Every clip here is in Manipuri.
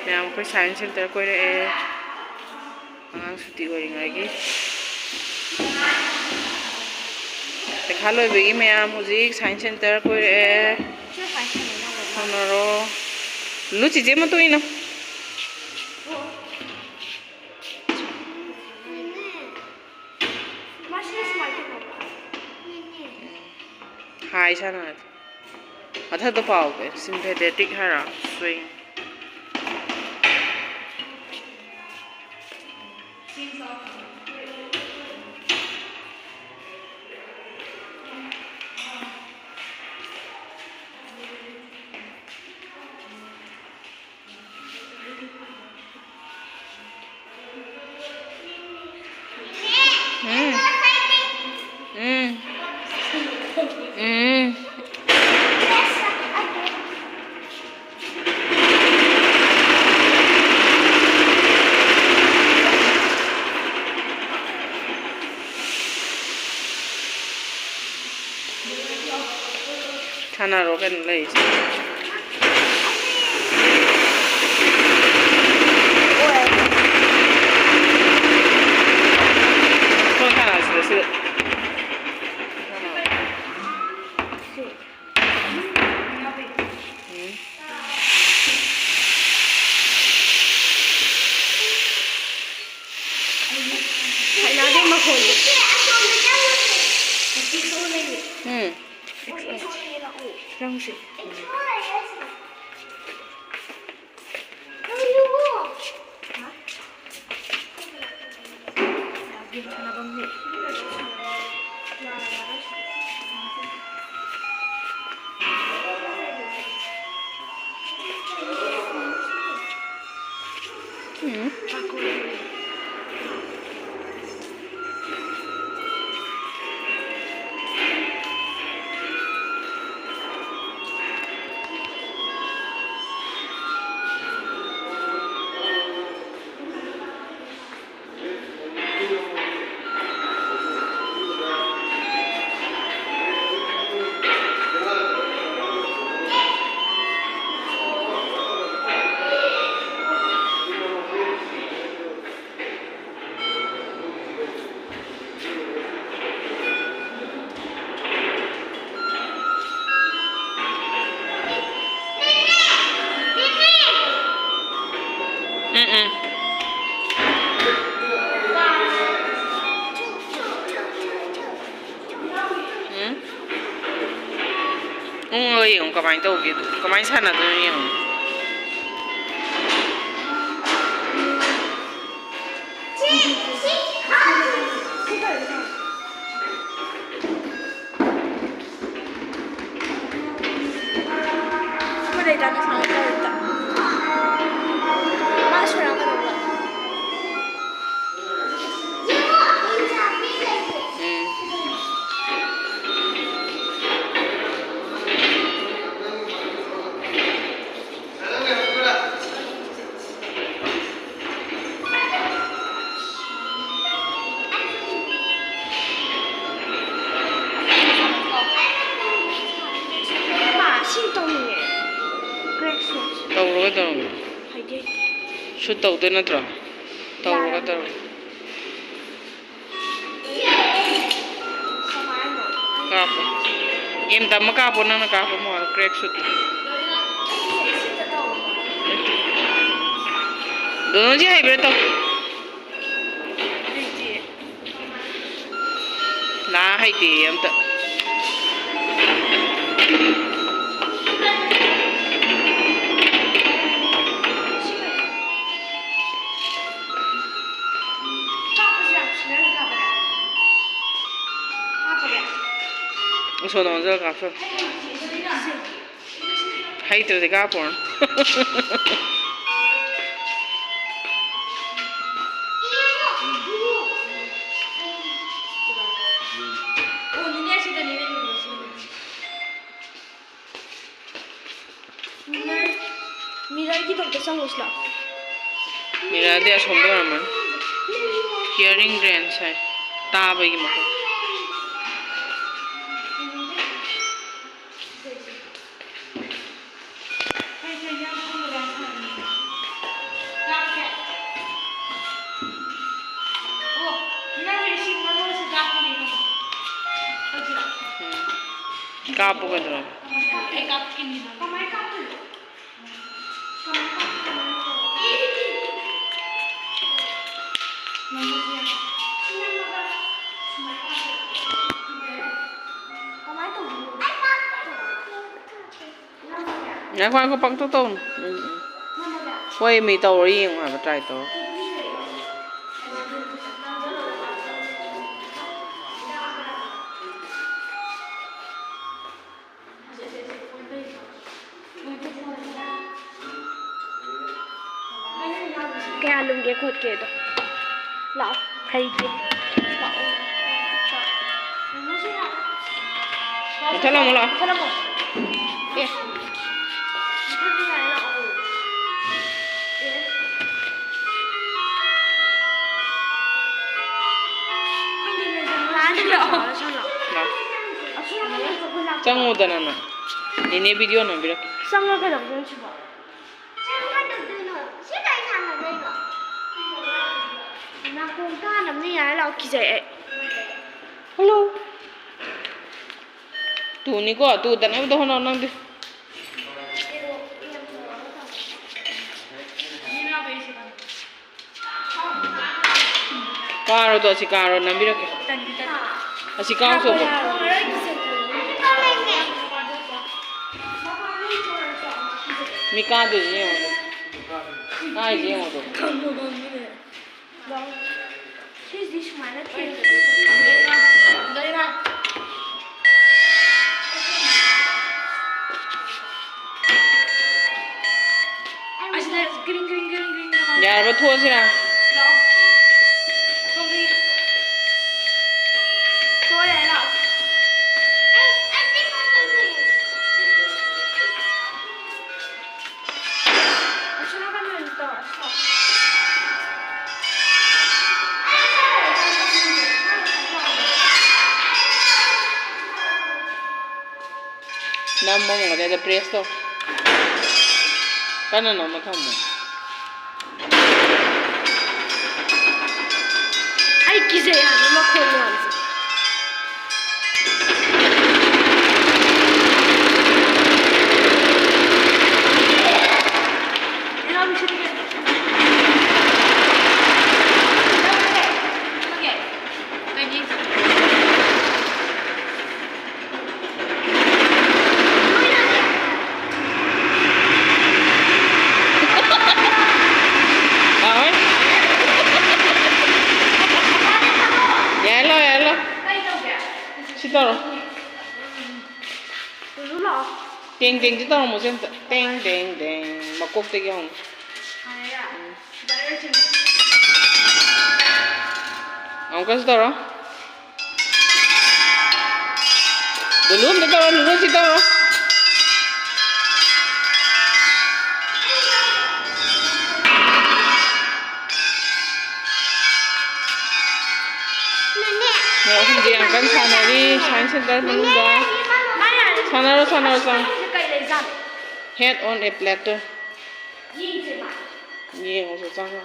मैम कोई साइंस सेंटर कोई रहे आंगां सुटी ओरिङागी देखा लोइबगी मैम हुजिक साइंस सेंटर कोई रहे होनरो लु चिजे मतो इनो हाय साना अथादो पाओगे सिंथेटिक हरा swing Sana rogan lay. Kung kana sila. Yung kamay daw gitu. Kamay sana doon yung. Shoot tàu tên là trò tàu cái tàu cáp em tắm mà cáp nó cáp mà crack shoot दोनों जी हाइब्रिड तो ना है ती हम तो सोना जरा काफी है तो देखा पौन Mira aquí donde estamos la. Mira de asombro man. Hearing range है ताब है कि मको kapo ka dron. Nhà khoa có băng tốt tôn. Quay mì tàu đi mà trai tàu. cái ăn lùng cái cột kia đó lão thầy kia Thế là một lọ. thế là một yes Chẳng một đàn nào. Nene video nào biết. xong rồi cái đồng tiền chứ bảo nó cũng ta làm như này là kỳ dễ Hello. Tu ni ko tu dan ai do nang di. Karo to si karo nang bi ke. Asi karo so ko. Mi ka do ni mo. Ai ji mo do. She's this one okay Yaar ba thua si na. Nam mo nga de presto. Kana no mo thamo. Ay kỳ dễ hả nó khôn làm gì Tao rồi Ding ding chứ tao một xem ding ding ding mà cục tây không ông có tao rồi dulu sih tao rồi Không gì ăn cắn sàn này đi, sáng trên đây mà luôn đó. Sàn. Head on a platter. Nhìn một số trăng rồi.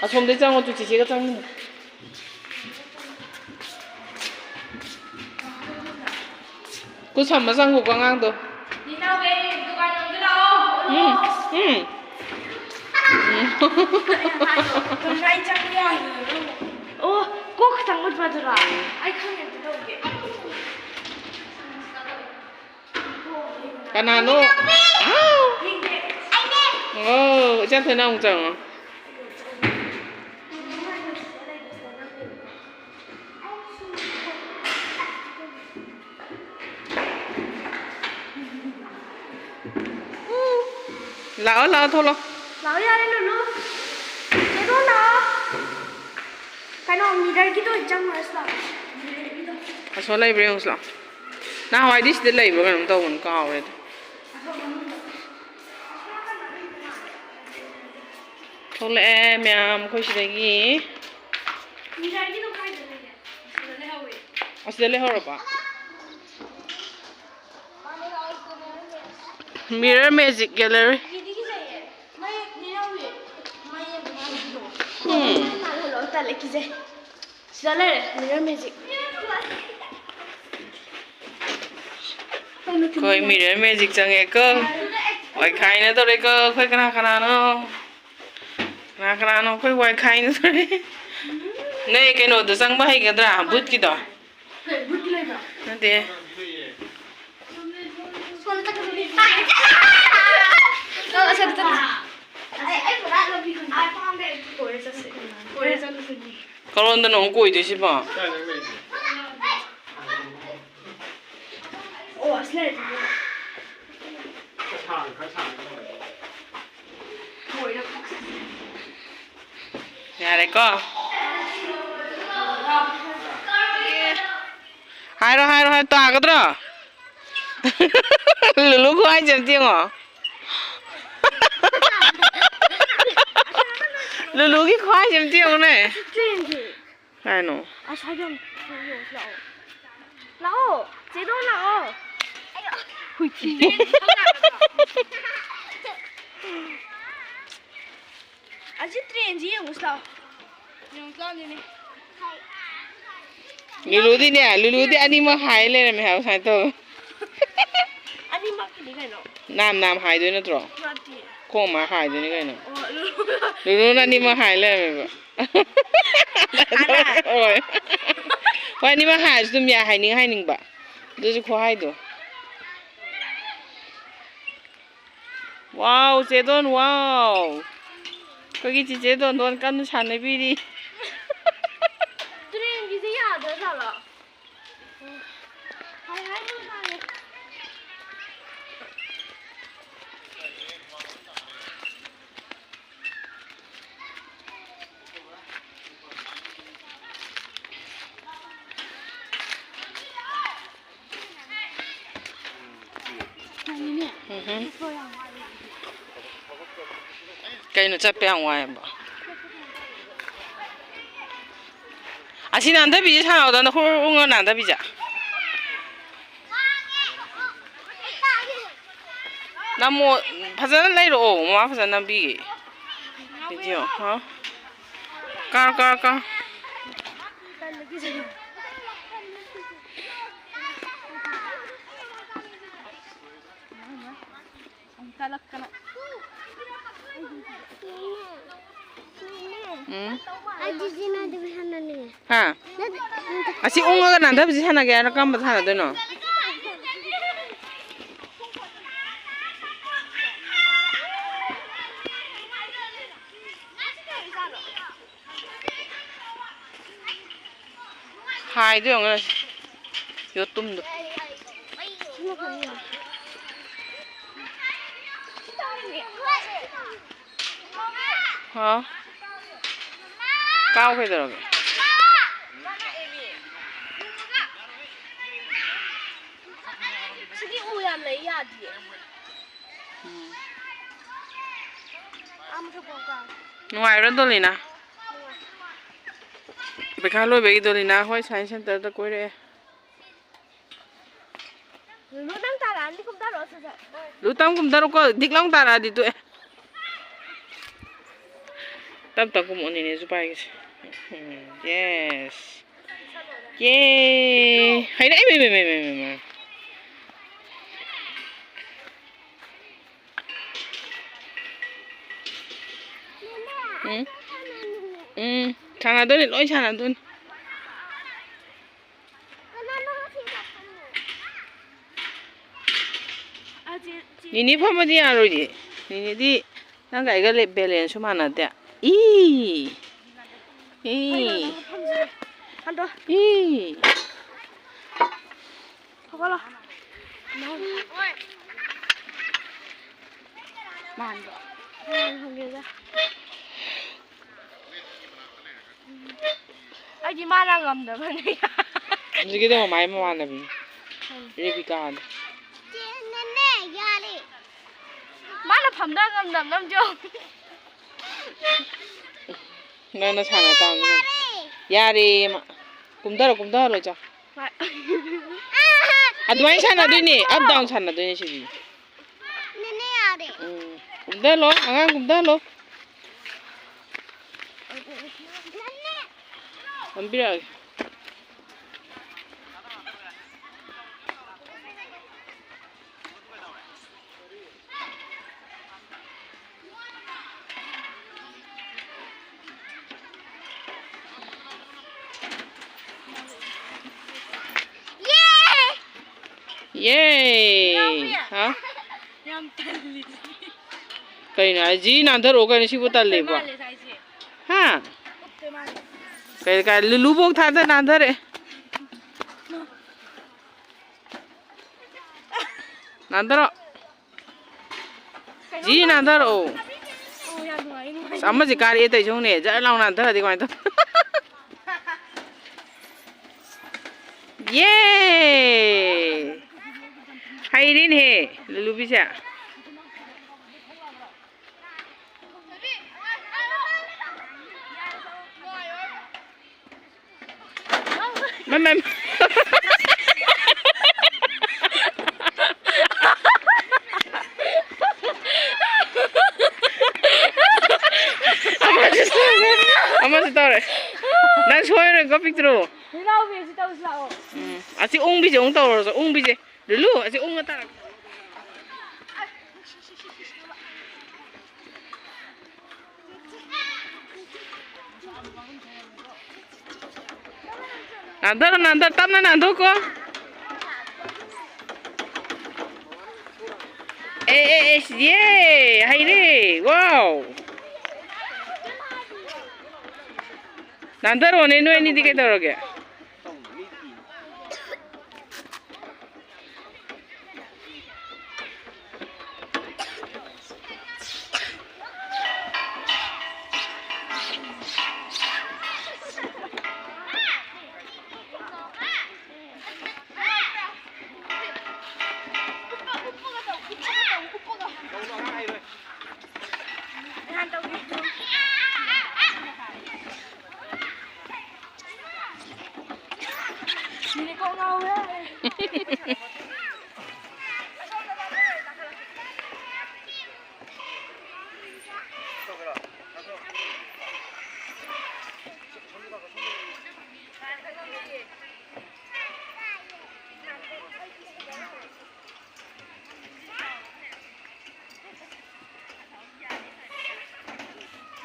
À không đấy trăng rồi, tụi chị chỉ có trăng nữa. Cô chầm mà răng của quang ngang rồi. Đi đâu về, tụi bạn đừng cái đâu. Con gái trắng nhoi ô cô thằng mất vào rồi ai không nhận được đâu vậy cái nào nó chắc thế nào không chẳng lão thôi lo lão ra đây luôn cái đó là cái nào mình đây cái đó chẳng mà sao à số lấy bring sao na hoài đi sẽ lấy bring làm tao còn cao vậy thôi lẽ mẹ khôi sẽ lấy gì sẽ lấy hộp à Mirror Magic Gallery Sale, mirror magic. Coi mirror magic chẳng nghe cơ. Quay khai nữa tôi đây cơ, khơi khana nó. Khana nó khơi quay khai nữa tôi đây. Này cái nồi tôi sang bay cái đó bút cái đó. Bút cái này. Nó thế. 그런데 너무 꼬이지 싶어. Ồ, sled. Nhà đây có. Hai tòa cái đó. Lulu có ai chém tiếng hả? Lulu cái khoai chém tiếng này. Ai nó? À, sao vậy? Lão, chế độ lão. Hui chi. À, chứ tiền gì không sao? Dùng sao đi nè. Lulu đi nè, Lulu đi anh đi mà hái lên mày hái sai thôi. Anh đi mặc cái này nó. Nam hái đôi nữa rồi. Mati. Không mà hái đôi nữa cái nó. Oh, Lulu anh đi mà hái lên mày. Ôi. Ôi anh đi mà hái zoom ya hái níng bả. Đôi chút khó hái đồ. Wow, 제돈 wow. 거기 제돈 돈 깐는 산에 비리. tiền gì à? Đỡ sao rồi? Hai đứa sao này? Cây nó chắc béo ngoài mà. À xin ăn bị sao nào đó nó không ăn bị chả. 나 뭐 파자는 내려 뭐 파자는 비. 그죠? 어? 깔. 응. 하. 아시 옹어가 난다 비지 하나게 하나 깜빡 하나 되노. 하이도 영어 요tum도. 어? cao cái rồi. Cái u ya lấy ya đi. Ngoài đó tôi nè. Bây giờ lôi về tôi nè, hỏi science center tôi quay đây. Lu đang ta là đi cũng ta rồi sao? Lu tam cũng ta rồi có, địch long ta là đi tụi. Tam ta cũng muốn nhìn giúp bài cái. Yes. Yeah. Hay đấy mày. Chana đun đi, lỗi chana đun. Nini phá mà đi à rồi gì? Nini đi, đang cái lệ bè lên số mà nè tệ. Ý. Ăn thôi. Ý. Không có đâu. Màn rồi. Không nghe ra. Ai đi mà đang ngầm được vậy? Cái đó mà máy mà ăn là gì? Rebica. Má là phẩm đang ngầm đầm lắm chưa? nó chana tao rồi. Yari mà. Cũng đó rồi cho. À tụi anh chana đôi nè, up down chana đôi nè chứ gì? Cũng đó luôn, Angang cũng đó luôn. ꯅꯝꯕꯤꯔꯛꯑꯒꯦ. ꯌꯦ ꯍꯥ ꯌꯥꯝ ꯇꯜꯂꯤ. ꯀꯩꯅꯣ ꯍꯥꯏꯖꯤ ꯅꯥꯟꯊꯔꯛꯑꯣ ꯀꯩꯅꯣ ꯁꯤꯕꯨ ꯇꯜꯂꯦꯕꯣ. ꯍꯥ ꯀꯩ ꯀꯥꯏ ꯂꯨꯂꯨꯕꯣꯛ ꯊꯥꯗ ꯅꯥꯟꯊꯔꯛꯑꯦ. ꯅꯥꯟꯊꯔꯛꯑꯣ. ꯖꯤ ꯅꯥꯟꯊꯔꯛꯑꯣ. ꯑꯃꯁꯦ ꯀꯥꯔꯛꯑꯦ ꯇꯩꯁꯧꯅꯦ ꯖꯔ ꯂꯥꯎ ꯅꯥꯟꯊꯔꯗꯤ ꯀꯃꯥꯏꯅ ꯇꯧ. ꯌꯦ ꯍꯩꯔꯦꯅꯦꯍꯦ ꯂꯨꯂꯨꯕꯤꯁꯦ. ꯃꯃꯝ ꯑꯃꯁꯨ ꯇꯧꯔꯦ. ꯅꯪ ꯁꯣꯏꯔꯣꯏꯀꯣ ꯄꯤꯛꯇ꯭ꯔꯨ. ꯑꯁꯤ ꯎꯪꯕꯤꯁꯦ ꯑꯃꯨꯛ ꯇꯧꯔꯁꯨ ꯎꯪꯕꯤꯁꯦ. ꯂꯨꯂꯨ ꯑꯁꯤ ꯎꯪꯉ ꯇꯥꯔꯛ. 나더러 나더 땀나 나더고 에에에스 예 하이래 와우 나더러 오늘 누에니 디게 더러게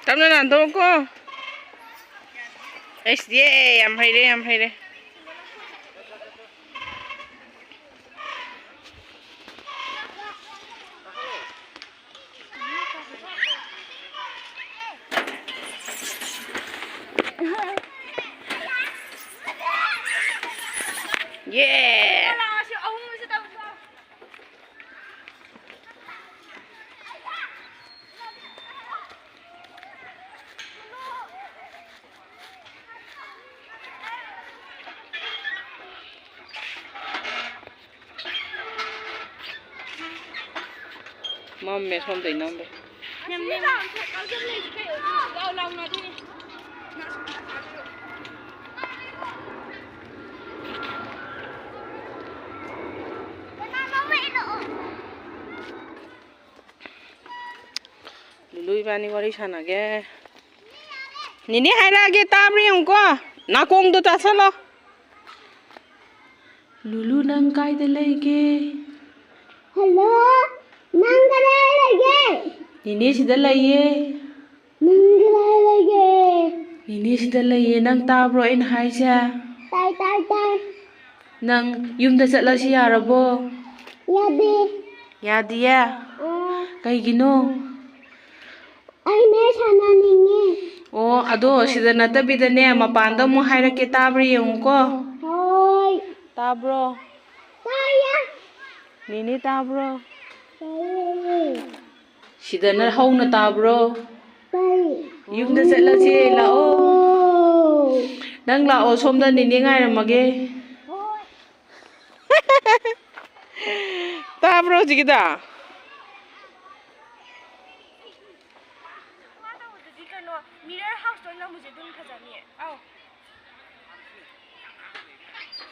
땀나 난다고 에스 예 안 하이래 예 맘매 손도 있는데 lulu ibani wari sanage nini hairage tabri unko nakong do tasalo lulu nang kaida lege hello nang kare lege nini sida laye nang kare lege nini sida laye nang tabro in haisa tai nang yumda chatlasi yarabo yade yadiya kaigino aine sananinge oh ado sida natabidane mapanda mo hairake tabri yungko hoy tabro taya nini tabro tai sidana hauna tabro tai yumda chatlasi lao nang lao somda nini ngairamage tabro jigida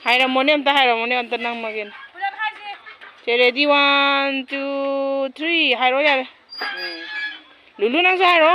Hairamone amta nang magin. Ready 1 2 3 hairo yare. Lulu nang sa hairo.